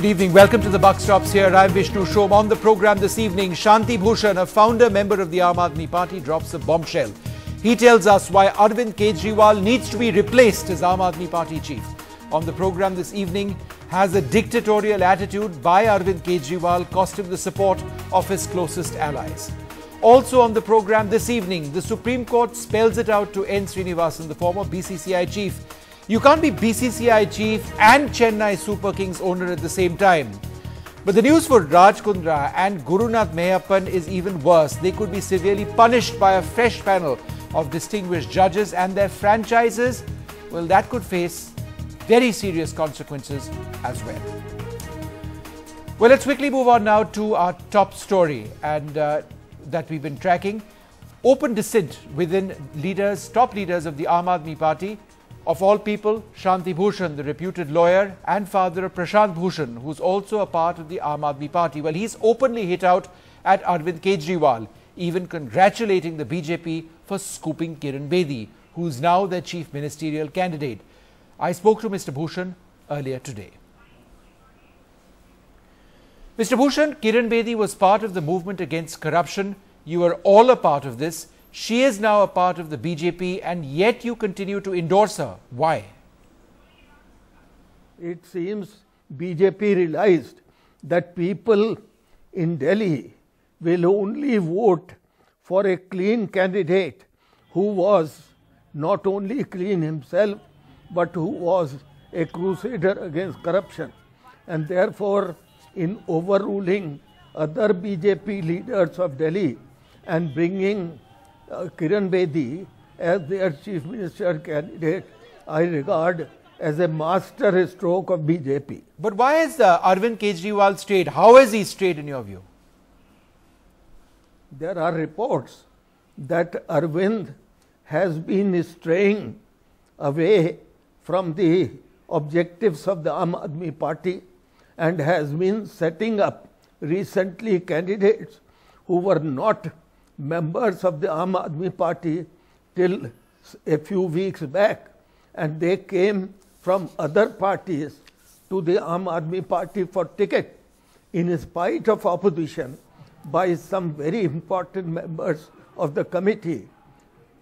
Good evening. Welcome to the Buck Stops here. I'm Vishnu Shom. On the program this evening, Shanti Bhushan, a founder member of the Aam Aadmi Party, drops a bombshell. He tells us why Arvind Kejriwal needs to be replaced as Aam Aadmi Party chief. On the program this evening, has a dictatorial attitude by Arvind Kejriwal cost him the support of his closest allies? Also on the program this evening, the Supreme Court spells it out to N. Srinivasan, the former BCCI chief. You can't be BCCI chief and Chennai Super Kings owner at the same time. But the news for Raj Kundra and Gurunath Mehappan is even worse. They could be severely punished by a fresh panel of distinguished judges, and their franchises, well, that could face very serious consequences as well. Well, let's quickly move on now to our top story and that we've been tracking. Open dissent within top leaders of the Aam Aadmi Party. Of all people, Shanti Bhushan, the reputed lawyer and father of Prashant Bhushan, who's also a part of the Aam Aadmi Party. Well, he's openly hit out at Arvind Kejriwal, even congratulating the BJP for scooping Kiran Bedi, who's now their chief ministerial candidate. I spoke to Mr. Bhushan earlier today. Mr. Bhushan, Kiran Bedi was part of the movement against corruption. You are all a part of this. She is now a part of the BJP, and yet you continue to endorse her. Why? It seems BJP realized that people in Delhi will only vote for a clean candidate who was not only clean himself, but who was a crusader against corruption. And therefore, in overruling other BJP leaders of Delhi and bringing Kiran Bedi as their chief minister candidate, I regard as a master stroke of BJP. But why is Arvind Kejriwal straight? How is he straight in your view? There are reports that Arvind has been straying away from the objectives of the Aam Aadmi Party and has been setting up recently candidates who were not members of the Aam Aadmi Party till a few weeks back, and they came from other parties to the Aam Aadmi Party for ticket in spite of opposition by some very important members of the committee.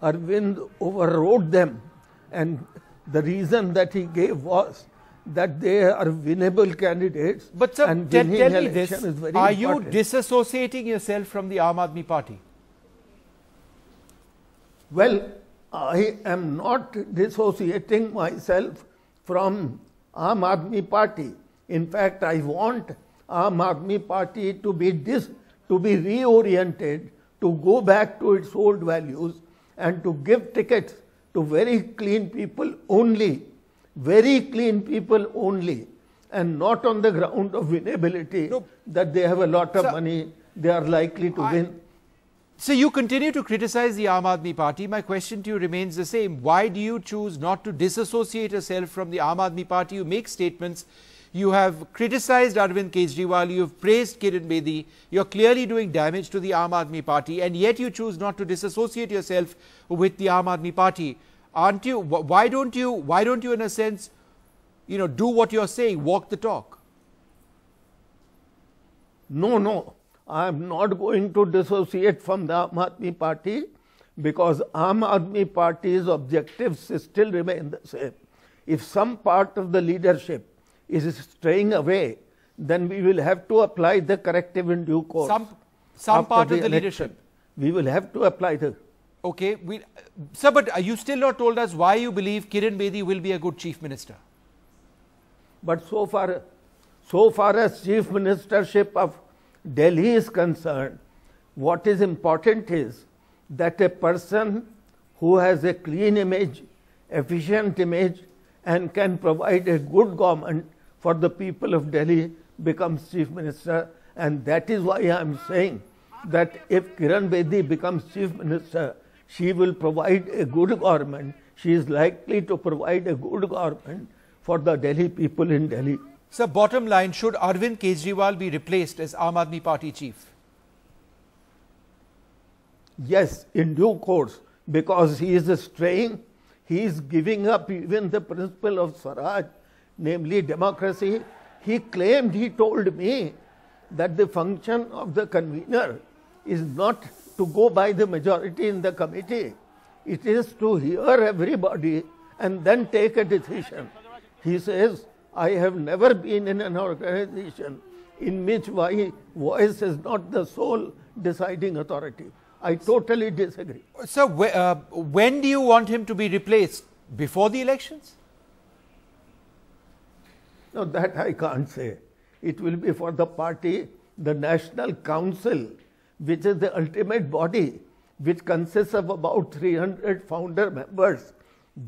Arvind overrode them, and the reason that he gave was that they are winnable candidates. But sir, and tell me this, are you important. disassociating yourself from the Aam Aadmi Party? Well, I am not dissociating myself from Aam Aadmi Party. In fact, I want Aam Aadmi Party to be reoriented, to go back to its old values and to give tickets to very clean people only, and not on the ground of winnability, that they have a lot of money, they are likely to win. So you continue to criticize the Aam Aadmi Party. My question to you remains the same. Why do you choose not to disassociate yourself from the Aam Aadmi Party? You make statements. You have criticized Arvind Kejriwal. You have praised Kiran Bedi. You're clearly doing damage to the Aam Aadmi Party, and yet you choose not to disassociate yourself with the Aam Aadmi Party. Aren't you? Why don't you, in a sense, do what you're saying, walk the talk? No. I am not going to dissociate from the Aam Aadmi Party, because Aam Aadmi Party's objectives still remain the same. If some part of the leadership is straying away, then we will have to apply the corrective in due course. Some part of the leadership. We will have to apply the... Okay. Sir, but you still not told us why you believe Kiran Bedi will be a good chief minister. But so far as chief ministership of Delhi is concerned, what is important is that a person who has a clean image, efficient image, and can provide a good government for the people of Delhi becomes chief minister. And that is why I am saying that if Kiran Bedi becomes chief minister, she will provide a good government. She is likely to provide a good government for the Delhi people in Delhi. Sir, bottom line, should Arvind Kejriwal be replaced as Aam Aadmi Party chief? Yes, in due course, because he is straying, he is giving up even the principle of Swaraj, namely democracy, He claimed, he told me that the function of the convener is not to go by the majority in the committee. It is to hear everybody and then take a decision. He says, I have never been in an organization in which my voice is not the sole deciding authority. I totally disagree. So, when do you want him to be replaced? Before the elections? No, that I can't say. It will be for the party, the National Council, which is the ultimate body, which consists of about 300 founder members.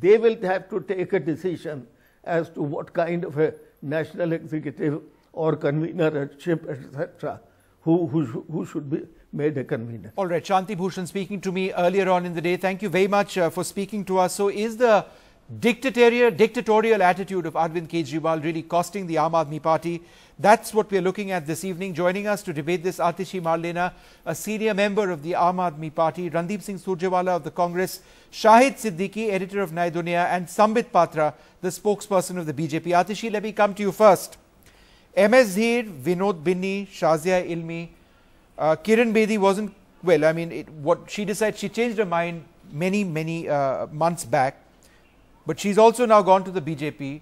They will have to take a decision as to what kind of a national executive or convenership, etc., who should be made a convener. All right, Shanti Bhushan speaking to me earlier on in the day. Thank you very much for speaking to us. So, is the dictatorial attitude of Arvind Kejriwal really costing the Aam Aadmi Party? That's what we are looking at this evening. Joining us to debate this, Atishi Marlena, a senior member of the Aam Aadmi Party, Randeep Singh Surjewala of the Congress, Shahid Siddiqui, editor of Naya Duniya, and Sambit Patra, the spokesperson of the BJP. Atishi, let me come to you first. MS Dheer, Vinod Binni, Shazia Ilmi, Kiran Bedi wasn't, well, I mean, what she decided, she changed her mind many months back. But she's also now gone to the BJP.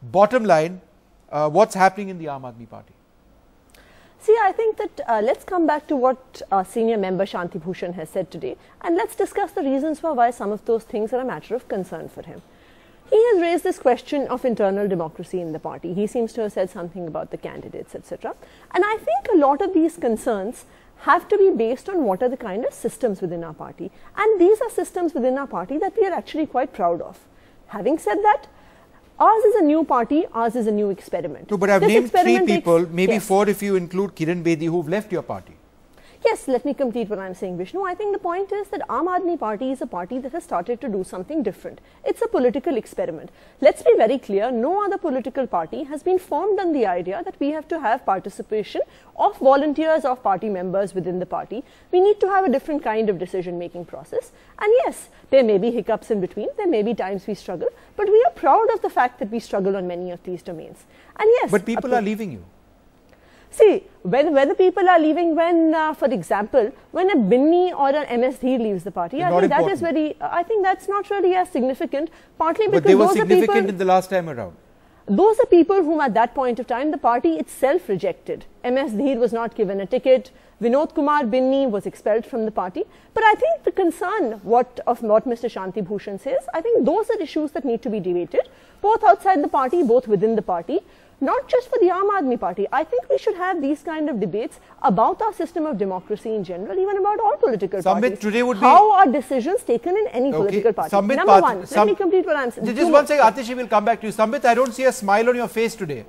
Bottom line, what's happening in the Aam Aadmi Party? See, I think that let's come back to what senior member Shanti Bhushan has said today, and let's discuss the reasons for why some of those things are a matter of concern for him. He has raised this question of internal democracy in the party. He seems to have said something about the candidates, etc. And I think a lot of these concerns have to be based on what are the kind of systems within our party. And these are systems within our party that we are actually quite proud of. Having said that, ours is a new party, ours is a new experiment. No, but I've named 3 people, maybe 4 if you include Kiran Bedi, who've left your party. Yes, let me complete what I'm saying, Vishnu. I think the point is that Aam Aadmi Party is a party that has started to do something different. It's a political experiment. Let's be very clear, no other political party has been formed on the idea that we have to have participation of volunteers, of party members within the party. We need to have a different kind of decision-making process. And yes, there may be hiccups in between, there may be times we struggle, but we are proud of the fact that we struggle on many of these domains. And yes, but people are leaving you. See, whether people are leaving when, for example, when a Binni or an MS Dheer leaves the party, I think that is very, I think that's not really as significant, partly because but they were those significant are people, in the last time around. Those are people whom at that point of time the party itself rejected. MS Dheer was not given a ticket, Vinod Kumar Binni was expelled from the party. But I think the concern of what Mr. Shanti Bhushan says, I think those are issues that need to be debated, both outside the party, both within the party. Not just for the Aam Aadmi Party. I think we should have these kind of debates about our system of democracy in general, even about all political parties. Today would how are decisions taken in any political party? Number one, let me complete what I'm saying. Just one second, Atishi will come back to you. Sambit, I don't see a smile on your face today.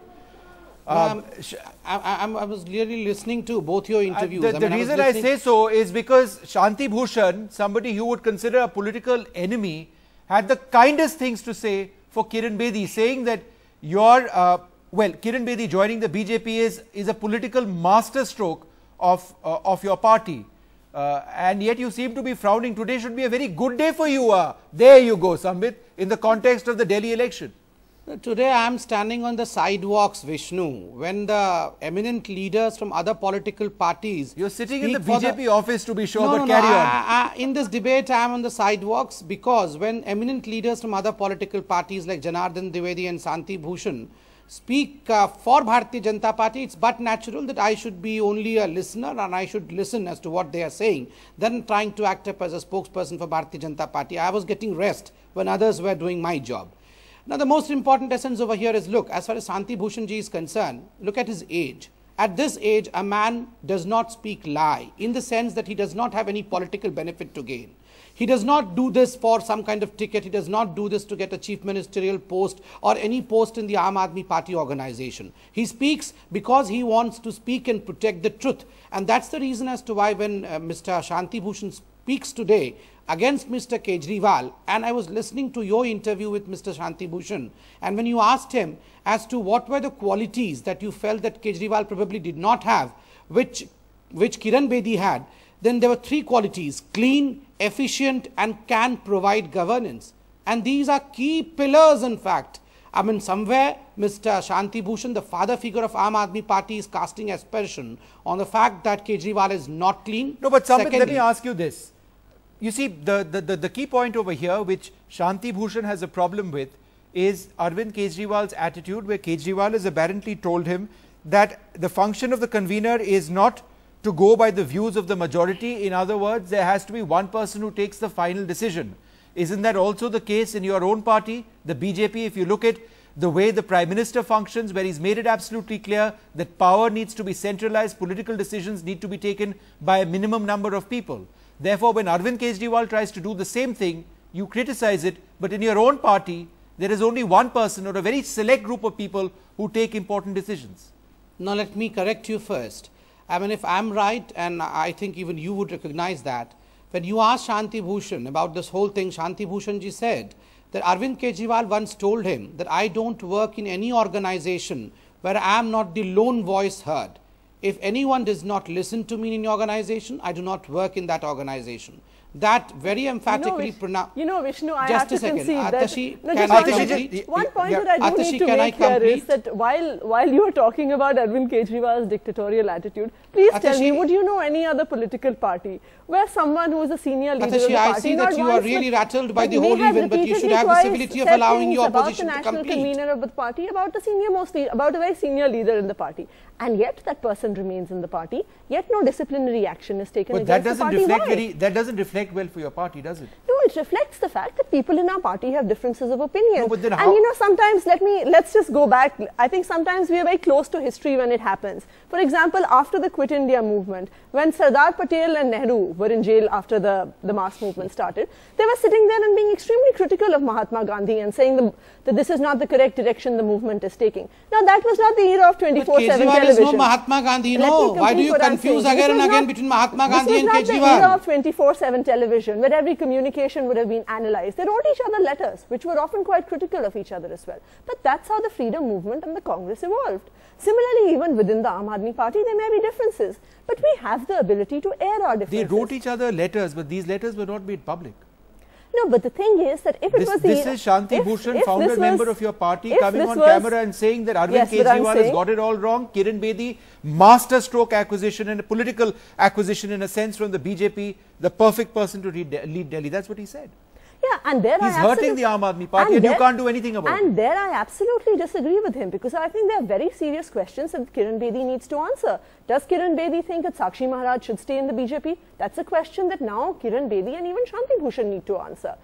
I was clearly listening to both your interviews. The reason I say so is because Shanti Bhushan, somebody you would consider a political enemy, had the kindest things to say for Kiran Bedi, saying that your well, Kiran Bedi joining the BJP is a political masterstroke of your party. And yet you seem to be frowning. Today should be a very good day for you. There you go, Sambit, in the context of the Delhi election. Today I am standing on the sidewalks, Vishnu, when the eminent leaders from other political parties... You're sitting in the BJP office to be sure, but carry on. In this debate I am on the sidewalks because when eminent leaders from other political parties like Janardhan Dwivedi and Shanti Bhushan speak for Bharatiya Janata Party, it's but natural that I should be only a listener and I should listen as to what they are saying, than trying to act up as a spokesperson for Bharatiya Janata Party. I was getting rest when others were doing my job. Now the most important essence over here is, look, as far as Shanti Bhushan ji is concerned, look at his age. At this age, a man does not speak lie in the sense that he does not have any political benefit to gain. He does not do this for some kind of ticket. He does not do this to get a chief ministerial post or any post in the Aam Aadmi Party organization. He speaks because he wants to speak and protect the truth. And that's the reason as to why when Mr. Shanti Bhushan speaks today against Mr. Kejriwal, and I was listening to your interview with Mr. Shanti Bhushan, and when you asked him as to what were the qualities that you felt that Kejriwal probably did not have, which Kiran Bedi had, then there were 3 qualities: clean, efficient and can provide governance. And these are key pillars, in fact, I mean, somewhere Mr. Shanti Bhushan, the father figure of Aam Aadmi Party, is casting aspersion on the fact that Kejriwal is not clean. No, but Sampath, let me ask you this. You see, the key point over here, which Shanti Bhushan has a problem with, is Arvind Kejriwal's attitude, where Kejriwal has apparently told him that the function of the convener is not to go by the views of the majority. In other words, there has to be one person who takes the final decision. Isn't that also the case in your own party, the BJP? If you look at the way the Prime Minister functions, where he's made it absolutely clear that power needs to be centralized, political decisions need to be taken by a minimum number of people. Therefore, when Arvind Kejriwal tries to do the same thing, you criticize it, but in your own party, there is only one person or a very select group of people who take important decisions. Now, let me correct you first. I mean, if I'm right, and I think even you would recognize that, when you asked Shanti Bhushan about this whole thing, Shanti Bhushan ji said that Arvind Kejriwal once told him that I don't work in any organization where I am not the lone voice heard. If anyone does not listen to me in the organization, I do not work in that organization. That very emphatically pronounced. You know, Vishnu, I just have to concede Atashi, that. can I complete? One point that I do Atashi, need to make here is that while you are talking about Arvind Kejriwal's dictatorial attitude, please tell me, would you know any other political party where someone who is a senior leader of the party, I see that you are really rattled by the whole event, but you should have the civility of allowing your opposition to complete. About the national convener of the party, about a very senior leader in the party, and yet that person remains in the party, yet no disciplinary action is taken against the party. That doesn't reflect well for your party, does it? No, it reflects the fact that people in our party have differences of opinion. No, but then and you know, sometimes let's just go back. I think sometimes we are very close to history when it happens. For example, after the Quit India movement, when Sardar Patel and Nehru were in jail after the mass movement started, they were sitting there and being extremely critical of Mahatma Gandhi and saying that this is not the correct direction the movement is taking. Now, that was not the era of 24/7 television. Kejriwal is no Mahatma Gandhi, no. Why do you confuse again and again between Mahatma Gandhi and Kejriwal? This was not the era of 24/7 television, where every communication would have been analyzed. They wrote each other letters, which were often quite critical of each other as well. But that's how the freedom movement and the Congress evolved. Similarly, even within the Aam Aadmi Party, there may be differences, but we have the ability to air our differences. They wrote each other letters, but these letters were not made public. No, but the thing is that if it was this is Shanti Bhushan, founder member of your party, coming on camera and saying that Arvind Kejriwal has got it all wrong. Kiran Bedi, master stroke acquisition and a political acquisition in a sense from the BJP, the perfect person to lead Delhi. That's what he said. Yeah, and there he's hurting the Aam Aadmi Party and you can't do anything about it. And there I absolutely disagree with him, because I think there are very serious questions that Kiran Bedi needs to answer. Does Kiran Bedi think that Sakshi Maharaj should stay in the BJP? That's a question that now Kiran Bedi and even Shanti Bhushan need to answer.